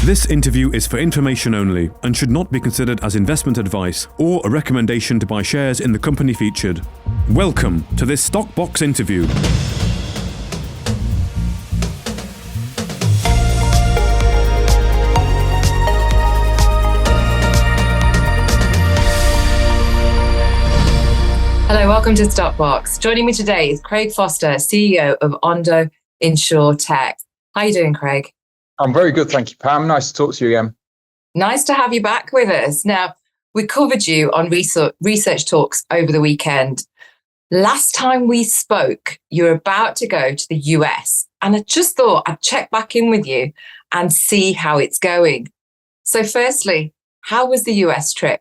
This interview is for information only and should not be considered as investment advice or a recommendation to buy shares in the company featured. Welcome to this Stock Box interview. Hello, welcome to Stock Box. Joining me today is Craig Foster, CEO of Ondo InsurTech. How are you doing, Craig? I'm very good, thank you, Pam. Nice to talk to you again. Nice to have you back with us. Now, we covered you on research talks over the weekend. Last time we spoke, you were about to go to the US, and I just thought I'd check back in with you and see how it's going. So firstly, how was the US trip?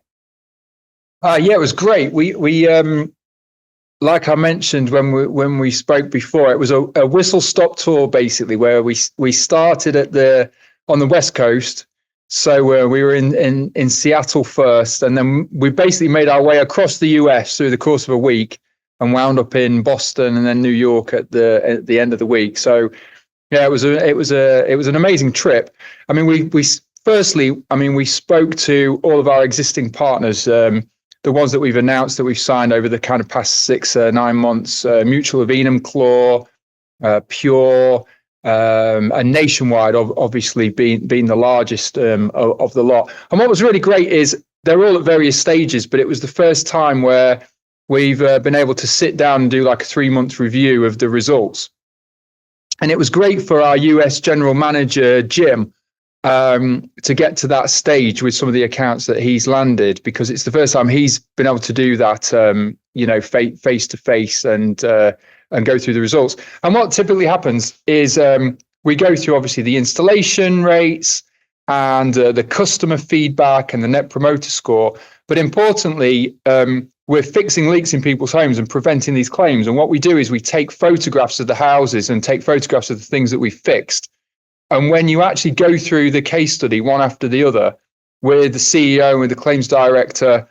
Yeah, it was great. We like I mentioned when we spoke before, it was a whistle stop tour basically, where we started on the West Coast. So we were in Seattle first, and then we basically made our way across the US through the course of a week, and wound up in Boston and then New York at the end of the week. So yeah, it was an amazing trip. I mean, we spoke to all of our existing partners. The ones that we've announced that we've signed over the kind of past 6-9 months, Mutual of Enum, Claw, Pure, and Nationwide, obviously being the largest of the lot. And what was really great is they're all at various stages, but it was the first time where we've been able to sit down and do like a 3-month review of the results. And it was great for our US general manager, Jim, to get to that stage with some of the accounts that he's landed, because it's the first time he's been able to do that, face to face and go through the results. And what typically happens is we go through obviously the installation rates and the customer feedback and the net promoter score. But importantly, we're fixing leaks in people's homes and preventing these claims. And what we do is we take photographs of the houses and take photographs of the things that we fixed. And when you actually go through the case study one after the other with the CEO and with the claims director,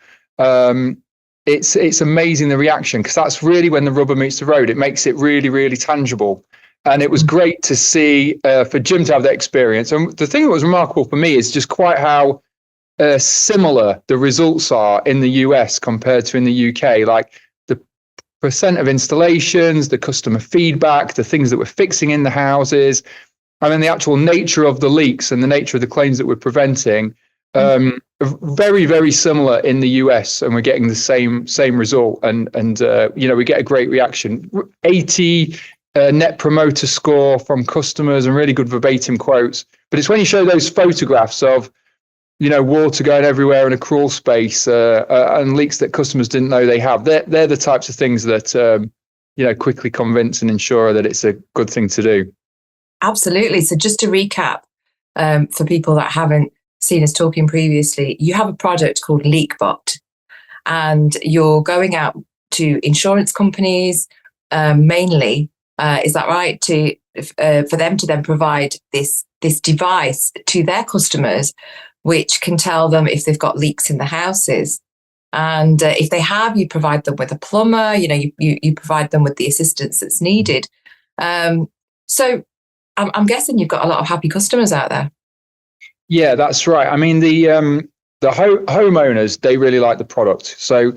it's amazing the reaction, because that's really when the rubber meets the road. It makes it really, really tangible. And it was great to see for Jim to have that experience. And the thing that was remarkable for me is just quite how similar the results are in the US compared to in the UK. Like the percent of installations, the customer feedback, the things that we're fixing in the houses, and then the actual nature of the leaks and the nature of the claims that we're preventing, very, very similar in the US, and we're getting the same result. And we get a great reaction. 80 net promoter score from customers and really good verbatim quotes. But it's when you show those photographs of, water going everywhere in a crawl space and leaks that customers didn't know they have. They're the types of things that quickly convince an insurer that it's a good thing to do. Absolutely. So just to recap, for people that haven't seen us talking previously, you have a product called LeakBot, and you're going out to insurance companies mainly. Is that right? For them to then provide this device to their customers, which can tell them if they've got leaks in the houses. And if they have, you provide them with a plumber. You provide them with the assistance that's needed. So I'm guessing you've got a lot of happy customers out there. Yeah, that's right. I mean, the homeowners, they really like the product. So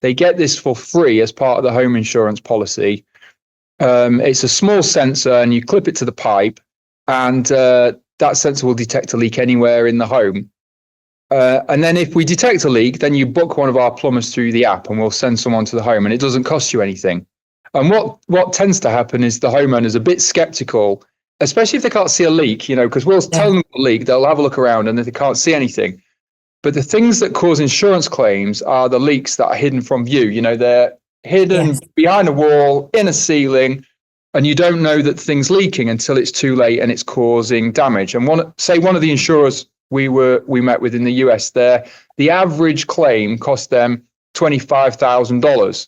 they get this for free as part of the home insurance policy. It's a small sensor, and you clip it to the pipe, and that sensor will detect a leak anywhere in the home. And then if we detect a leak, then you book one of our plumbers through the app, and we'll send someone to the home, and it doesn't cost you anything. And what tends to happen is the homeowner's a bit skeptical, especially if they can't see a leak, because we'll tell them the leak, they'll have a look around and they can't see anything. But the things that cause insurance claims are the leaks that are hidden from view. They're hidden behind a wall, in a ceiling, and you don't know that thing's leaking until it's too late and it's causing damage. And one of the insurers we met with in the US, the average claim cost them $25,000.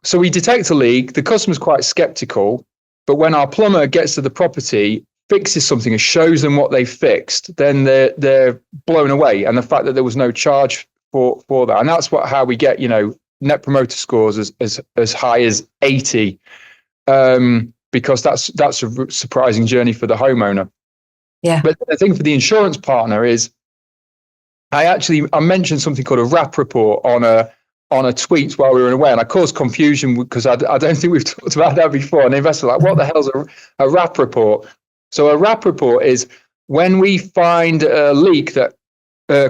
So we detect a leak, the customer's quite skeptical. But when our plumber gets to the property, fixes something and shows them what they fixed, then they're blown away. And the fact that there was no charge for that. And that's how we get, net promoter scores as high as 80, because that's a surprising journey for the homeowner. Yeah. But the thing for the insurance partner is I mentioned something called a RAP report on a tweet while we were away, and I caused confusion because I don't think we've talked about that before. And the investors were like, what the hell's a RAP report? So a RAP report is when we find a leak that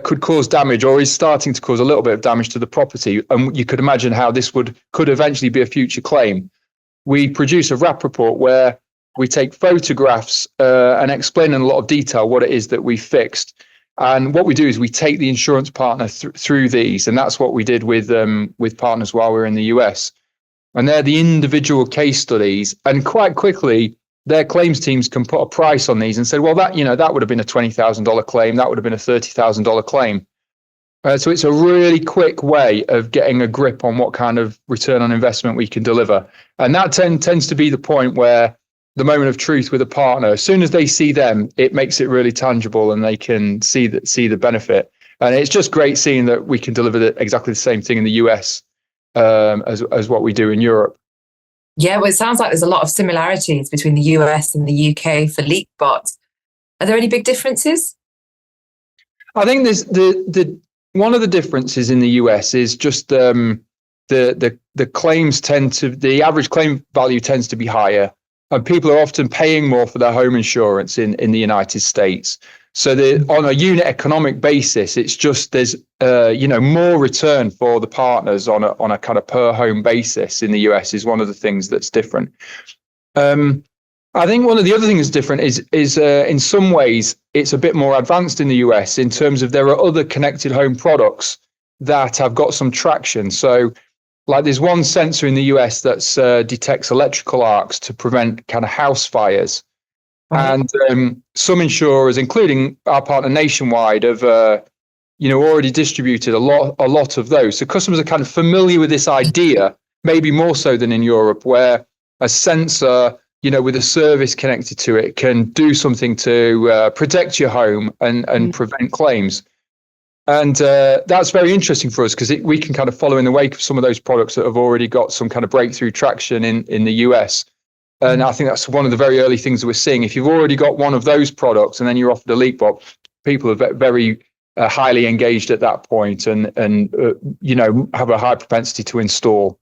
could cause damage or is starting to cause a little bit of damage to the property, and you could imagine how this could eventually be a future claim. We produce a RAP report where we take photographs and explain in a lot of detail what it is that we fixed. And what we do is we take the insurance partner through these, and that's what we did with partners while we were in the US. And they're the individual case studies, and quite quickly their claims teams can put a price on these and say, well, that would have been a $20,000 claim, that would have been a $30,000 claim. So it's a really quick way of getting a grip on what kind of return on investment we can deliver. And that tends to be the point where the moment of truth with a partner, as soon as they see them, it makes it really tangible and they can see the benefit. And it's just great seeing that we can deliver exactly the same thing in the US as what we do in Europe. Yeah, well, it sounds like there's a lot of similarities between the US and the UK for LeakBot. Are there any big differences? I think there's the one of the differences in the US is just the claims the average claim value tends to be higher, and people are often paying more for their home insurance in the United States. So on a unit economic basis, it's just there's more return for the partners on a kind of per home basis in the US is one of the things that's different. I think one of the other things different is in some ways it's a bit more advanced in the US in terms of there are other connected home products that have got some traction. So like there's one sensor in the US that detects electrical arcs to prevent kind of house fires. And some insurers, including our partner Nationwide, have already distributed a lot of those. So customers are kind of familiar with this idea, maybe more so than in Europe, where a sensor, with a service connected to it, can do something to protect your home and prevent claims. And that's very interesting for us because we can kind of follow in the wake of some of those products that have already got some kind of breakthrough traction in the US. And I think that's one of the very early things that we're seeing. If you've already got one of those products and then you're offered a LeakBot, people are very highly engaged at that point and have a high propensity to install.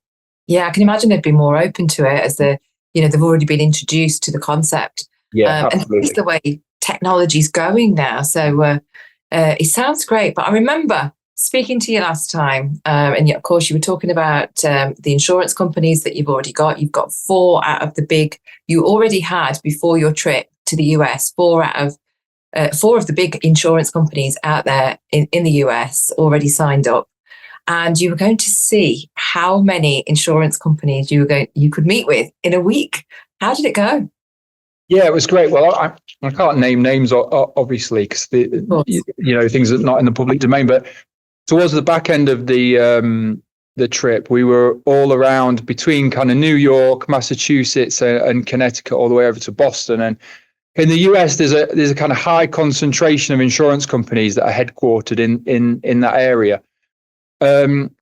Yeah, I can imagine they'd be more open to it as they've already been introduced to the concept. Yeah, absolutely. And it's the way technology's going now. So it sounds great. But I remember speaking to you last time, and of course you were talking about the insurance companies that you've already got. You've got 4 out of the big, you already had before your trip to the US, 4 of the big insurance companies out there in the US already signed up. And you were going to see how many insurance companies you could meet with in a week. How did it go? Yeah, it was great. Well, I can't name names, obviously, because things are not in the public domain. But towards the back end of the trip, we were all around between kind of New York, Massachusetts, and Connecticut, all the way over to Boston. And in the US, there's a kind of high concentration of insurance companies that are headquartered in that area.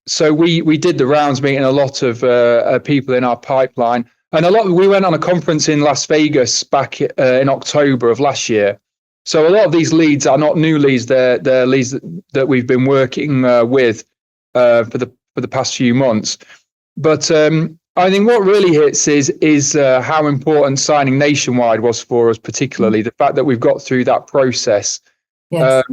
So we did the rounds, meeting a lot of people in our pipeline, and we went on a conference in Las Vegas back in October of last year. So a lot of these leads are not new leads; they're leads that we've been working with for the past few months. But I think what really hits is how important signing Nationwide was for us, particularly the fact that we've got through that process. Yes.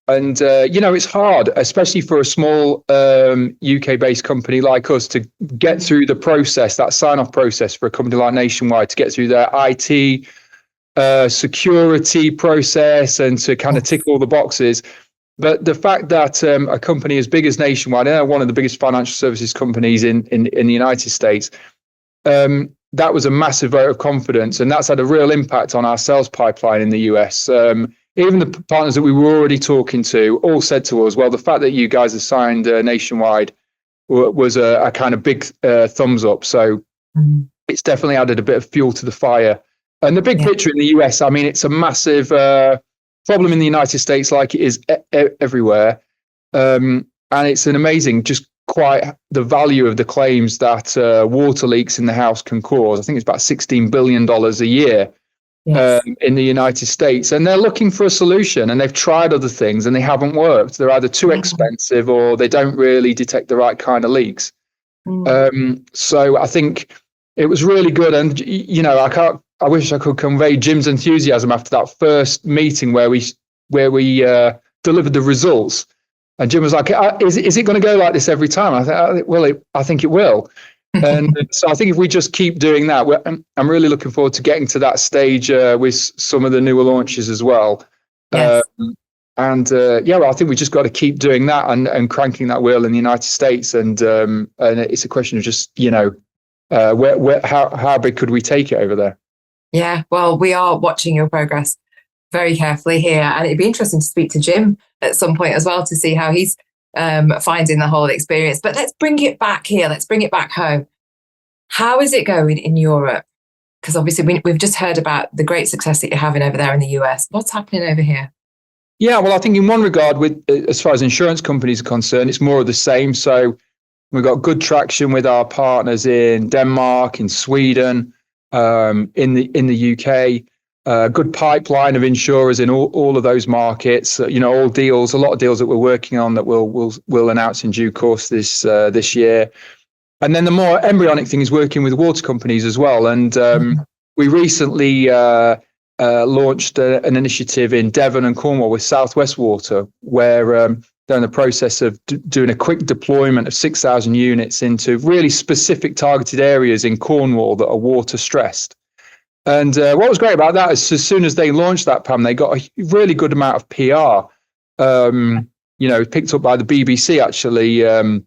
It's hard, especially for a small UK-based company like us, to get through the process, that sign-off process for a company like Nationwide, to get through their IT security process and to kind of tick all the boxes. But the fact that a company as big as Nationwide, one of the biggest financial services companies in the United States, that was a massive vote of confidence, and that's had a real impact on our sales pipeline in the US. Even the partners that we were already talking to all said to us, well, the fact that you guys have signed Nationwide was a kind of big thumbs up. So it's definitely added a bit of fuel to the fire. And the big picture in the US, I mean, it's a massive problem in the United States, like it is everywhere. And it's an amazing, just quite the value of the claims that water leaks in the house can cause. I think it's about $16 billion a year. Yes. in the United States, and they're looking for a solution, and they've tried other things and they haven't worked. They're either too expensive or they don't really detect the right kind of leaks. So I think it was really good. And, I wish I could convey Jim's enthusiasm after that first meeting where we delivered the results. And Jim was like, is it going to go like this every time? I thought, well, I think it will. And so I think if we just keep doing that, I'm really looking forward to getting to that stage with some of the newer launches as well. Yes. I think we just got to keep doing that and cranking that wheel in the United States. And it's a question of just, how big could we take it over there? Yeah, well, we are watching your progress very carefully here, and it'd be interesting to speak to Jim at some point as well to see how he's finding the whole experience. But let's bring it back here. Let's bring it back home. How is it going in Europe? Because obviously we've just heard about the great success that you're having over there in the US. What's happening over here? Yeah, well, I think in one regard, as far as insurance companies are concerned, it's more of the same. So we've got good traction with our partners in Denmark, in Sweden, in the UK. Good pipeline of insurers in all of those markets. A lot of deals that we're working on that we'll announce in due course this year. And then the more embryonic thing is working with water companies as well. And we recently launched an initiative in Devon and Cornwall with Southwest Water, where they're in the process of doing a quick deployment of 6,000 units into really specific targeted areas in Cornwall that are water stressed. And what was great about that is as soon as they launched that, Pam, they got a really good amount of PR, picked up by the BBC actually. And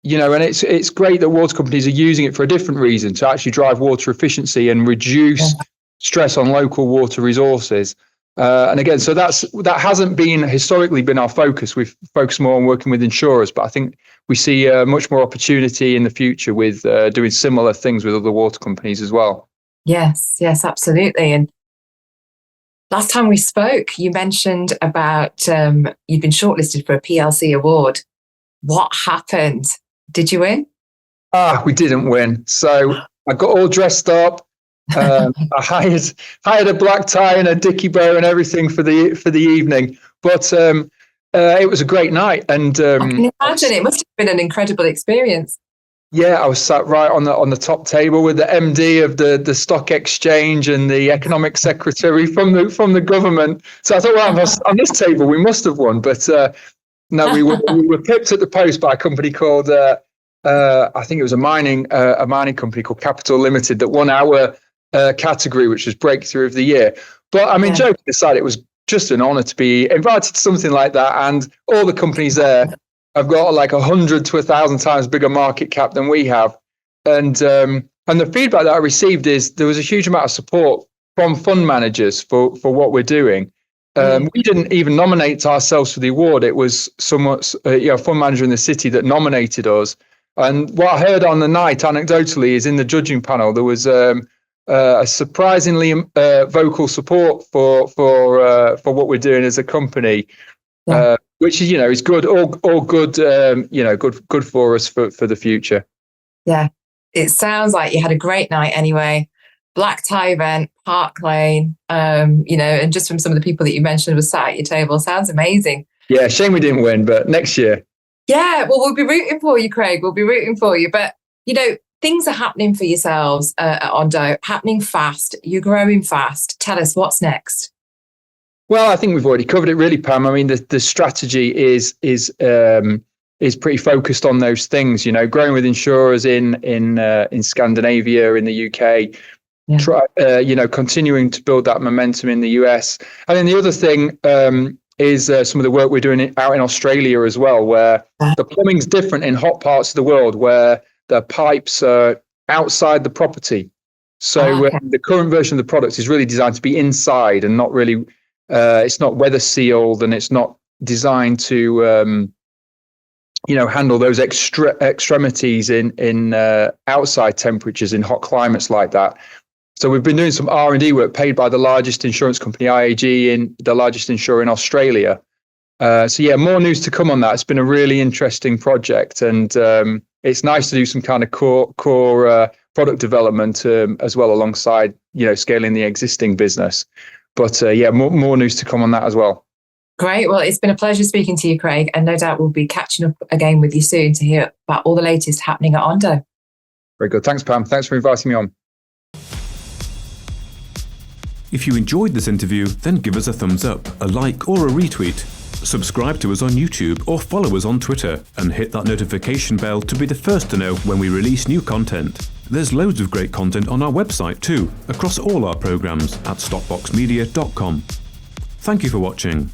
it's great that water companies are using it for a different reason, to actually drive water efficiency and reduce stress on local water resources. And again, so that hasn't historically been our focus. We've focused more on working with insurers, but I think we see much more opportunity in the future with doing similar things with other water companies as well. Yes, absolutely. And last time we spoke, you mentioned about you'd been shortlisted for a PLC award. What happened? Did you win? We didn't win. So I got all dressed up. I hired a black tie and a dicky bow and everything for the evening. But it was a great night, and I can imagine it must have been an incredible experience. Yeah, I was sat right on the top table with the MD of the stock exchange and the economic secretary from the government. So I thought, well, on this table we must have won, but no, we were pipped at the post by a company called I think it was a mining company called Capital Limited that won our category, which was Breakthrough of the Year. But I mean, joking aside, it was just an honor to be invited to something like that, and all the companies there have got like 100 to 1,000 times bigger market cap than we have, and the feedback that I received is there was a huge amount of support from fund managers for what we're doing. We didn't even nominate ourselves for the award. It was somewhat a fund manager in the city that nominated us. And what I heard on the night, anecdotally, is in the judging panel there was a surprisingly vocal support for what we're doing as a company, which is good, all good, good for us for the future. Yeah, it sounds like you had a great night anyway. Black tie event, Park Lane, and just from some of the people that you mentioned was sat at your table. Sounds amazing. Yeah, shame we didn't win, but next year. Yeah, well, we'll be rooting for you, Craig. We'll be rooting for you. But, things are happening for yourselves at Ondo, happening fast. You're growing fast. Tell us what's next. Well, I think we've already covered it really, Pam. I mean, the strategy is pretty focused on those things, growing with insurers in Scandinavia, in the UK. Continuing to build that momentum in the US. And then the other thing is some of the work we're doing out in Australia as well, where the plumbing's different in hot parts of the world where the pipes are outside the property. So the current version of the product is really designed to be inside and not really, it's not weather sealed, and it's not designed to, handle those extremities in outside temperatures in hot climates like that. So we've been doing some R&D work paid by the largest insurance company, IAG, the largest insurer in Australia. More news to come on that. It's been a really interesting project, and it's nice to do some kind of core product development as well, alongside, scaling the existing business. But more news to come on that as well. Great. Well, it's been a pleasure speaking to you, Craig, and no doubt we'll be catching up again with you soon to hear about all the latest happening at Ondo. Very good. Thanks, Pam. Thanks for inviting me on. If you enjoyed this interview, then give us a thumbs up, a like or a retweet. Subscribe to us on YouTube or follow us on Twitter and hit that notification bell to be the first to know when we release new content. There's loads of great content on our website too, across all our programmes at stockboxmedia.com. Thank you for watching.